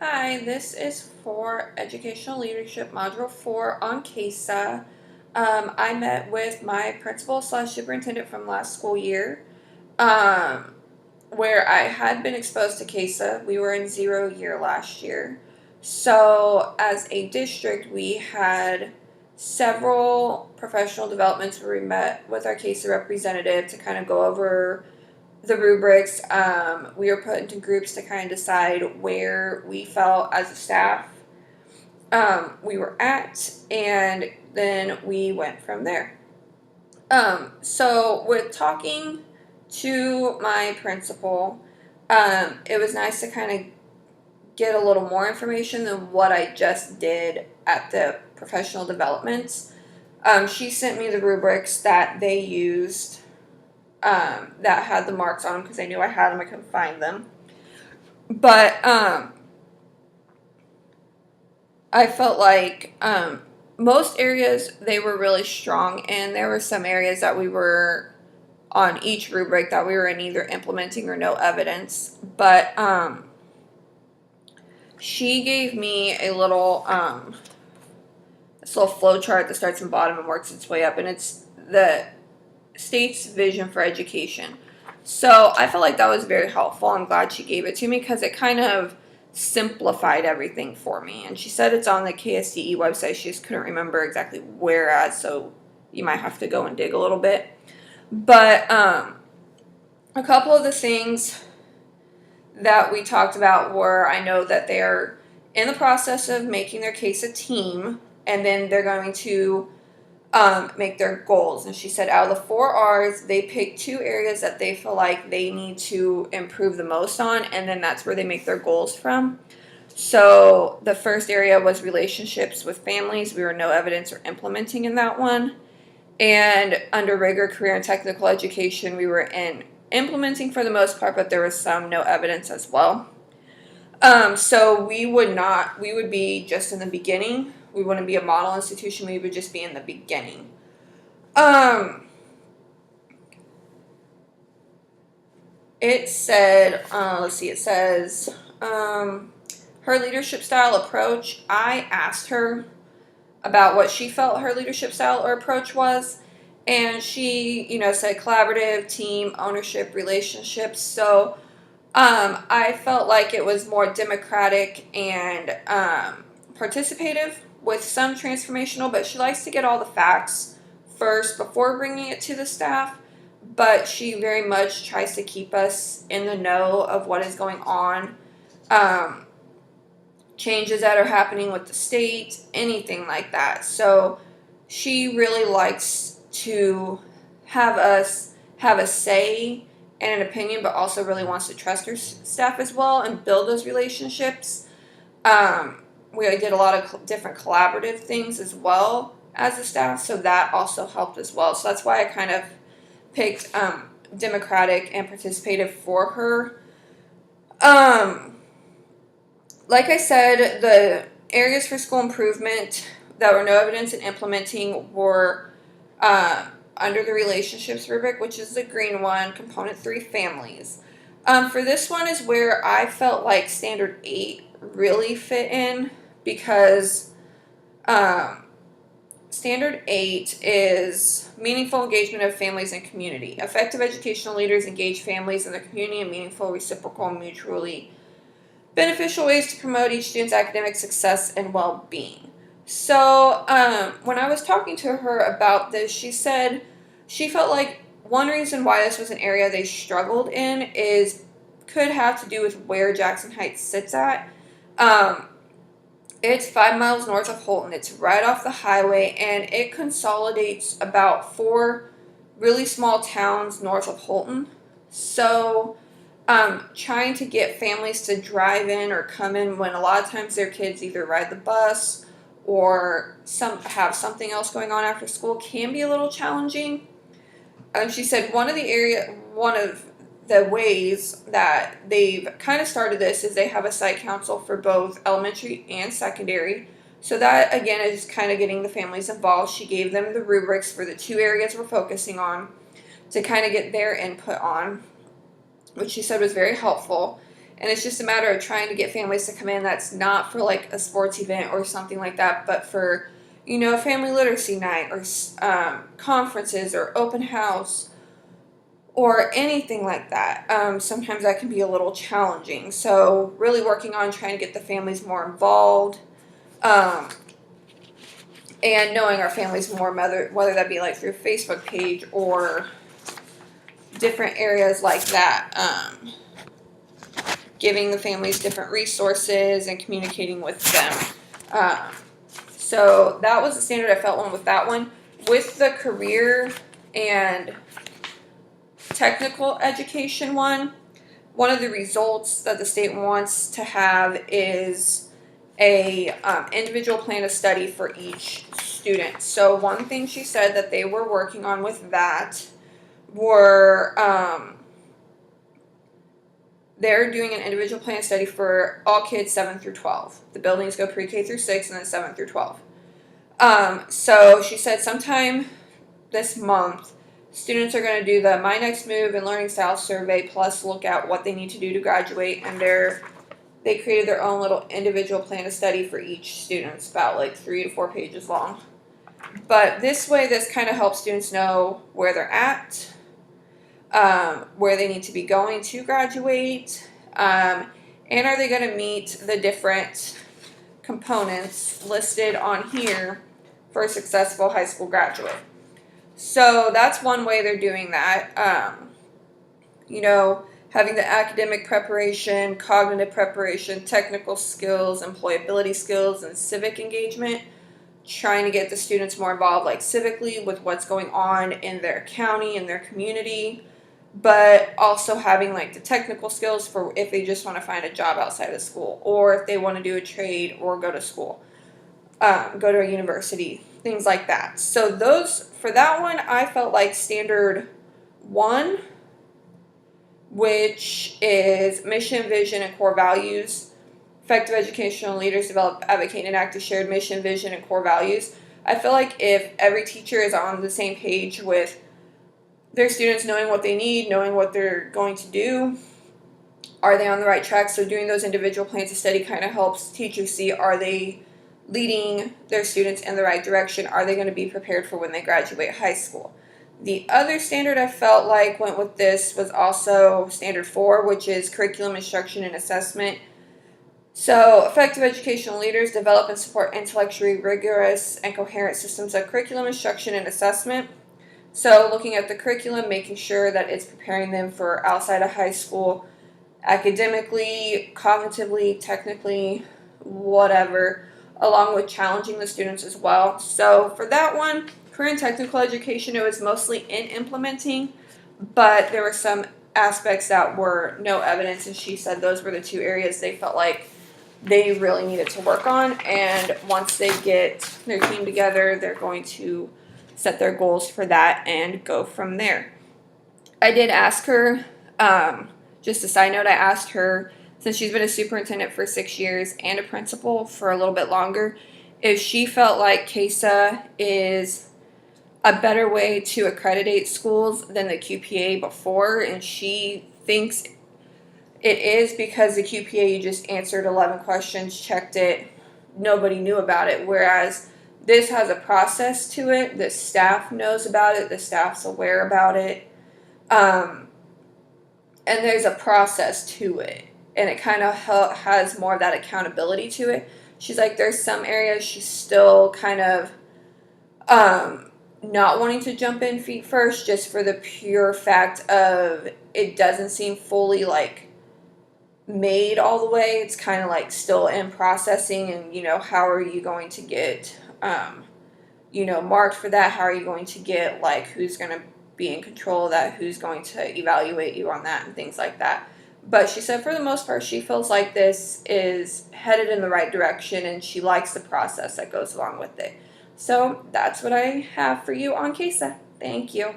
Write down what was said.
Hi, this is for Educational Leadership Module 4 on KESA. I met with my principal slash superintendent from last school year, um, where I had been exposed to KESA. We were in 0 year last year. So, as a district, we had several professional developments where we met with our KESA representative to kind of go over the rubrics. We were put into groups to kind of decide where we felt as a staff we were at, and then we went from there. So with talking to my principal, it was nice to kind of get a little more information than what I just did at the professional developments. She sent me the rubrics that they used that had the marks on them because I knew I had them. I couldn't find them. But I felt like most areas they were really strong, and there were some areas that we were on each rubric that we were in either implementing or no evidence. But she gave me a little this little flow chart that starts in bottom and works its way up, and it's the state's vision for education. So I felt like that was very helpful. I'm glad she gave it to me because it kind of simplified everything for me. And she said it's on the KSDE website. She just couldn't remember exactly where at, so you might have to go and dig a little bit. But a couple of the things that we talked about were, I know that they're in the process of making their KESA team, and then they're going to make their goals. And she said out of the 4 R's, they picked 2 areas that they feel like they need to improve the most on, and then that's where they make their goals from. So the first area was relationships with families. We were no evidence or implementing in that one. And under rigor, career, and technical education, we were in implementing for the most part, but there was some no evidence as well. So we would be just in the beginning. We wouldn't be a model institution. We would just be in the beginning. It said, it says, her leadership style approach. I asked her about what she felt her leadership style or approach was, and she, said collaborative, team, ownership, relationships. So, I felt like it was more democratic and participative with some transformational, but she likes to get all the facts first before bringing it to the staff. But she very much tries to keep us in the know of what is going on, changes that are happening with the state, anything like that. So she really likes to have us have a say and an opinion, but also really wants to trust her staff as well and build those relationships. We did a lot of different collaborative things as well as a staff, so that also helped as well. So that's why I kind of picked democratic and participative for her. Like I said, the areas for school improvement that were no evidence in implementing were under the relationships rubric, which is the green one, component 3, families. For this one is where I felt like standard 8 really fit in, because standard 8 is meaningful engagement of families and community. Effective educational leaders engage families and the community in meaningful, reciprocal, and mutually beneficial ways to promote each student's academic success and well-being. So when I was talking to her about this, she said she felt like one reason why this was an area they struggled in could have to do with where Jackson Heights sits at. It's 5 miles north of Holton. It's right off the highway, and it consolidates about 4 really small towns north of Holton. So trying to get families to drive in or come in when a lot of times their kids either ride the bus or have something else going on after school can be a little challenging. She said one of the ways that they've kind of started this is they have a site council for both elementary and secondary. So that, again, is kind of getting the families involved. She gave them the rubrics for the 2 areas we're focusing on to kind of get their input on, which she said was very helpful. And it's just a matter of trying to get families to come in that's not for like a sports event or something like that, but for, family literacy night or conferences or open house or anything like that. Sometimes that can be a little challenging. So really working on trying to get the families more involved, and knowing our families more, whether that be like through a Facebook page or different areas like that. Giving the families different resources and communicating with them. So that was the standard I felt on with that one. With the career and technical education one of the results that the state wants to have is a individual plan of study for each student. So one thing she said that they were working on with that were they're doing an individual plan of study for all kids 7 through 12. The buildings go pre-K through 6 and then 7 through 12. So she said sometime this month, students are going to do the My Next Move and Learning Style Survey, plus look at what they need to do to graduate, and they created their own little individual plan of study for each student. It's about like 3 to 4 pages long. But this way, this kind of helps students know where they're at, where they need to be going to graduate, and are they going to meet the different components listed on here for a successful high school graduate. So that's one way they're doing that. Having the academic preparation, cognitive preparation, technical skills, employability skills, and civic engagement. Trying to get the students more involved, like civically, with what's going on in their county and their community, but also having like the technical skills for if they just want to find a job outside of school, or if they want to do a trade or go to school, go to a university, things like that. So for that one, I felt like standard 1, which is mission, vision, and core values. Effective educational leaders develop, advocate, and enact a shared mission, vision, and core values. I feel like if every teacher is on the same page with their students, knowing what they need, knowing what they're going to do, are they on the right track? So doing those individual plans of study kind of helps teachers see, are they leading their students in the right direction? Are they going to be prepared for when they graduate high school? The other standard I felt like went with this was also standard 4, which is curriculum, instruction, and assessment. So effective educational leaders develop and support intellectually rigorous and coherent systems of curriculum, instruction, and assessment. So looking at the curriculum, making sure that it's preparing them for outside of high school, academically, cognitively, technically, whatever, along with challenging the students as well. So for that one, career and technical education, it was mostly in implementing, but there were some aspects that were no evidence, and she said those were the 2 areas they felt like they really needed to work on. And once they get their team together, they're going to set their goals for that and go from there. I did ask her, just a side note, I asked her, since she's been a superintendent for 6 years and a principal for a little bit longer, if she felt like KESA is a better way to accreditate schools than the QPA before, and she thinks it is because the QPA, you just answered 11 questions, checked it, nobody knew about it, whereas this has a process to it. The staff knows about it. The staff's aware about it. And there's a process to it. And it kind of has more of that accountability to it. She's like, there's some areas she's still kind of not wanting to jump in feet first, just for the pure fact of it doesn't seem fully like made all the way. It's kind of like still in processing, and how are you going to get marked for that? How are you going to get like who's going to be in control of that, who's going to evaluate you on that, and things like that. But she said for the most part she feels like this is headed in the right direction, and she likes the process that goes along with it. So that's what I have for you on KESA. Thank you.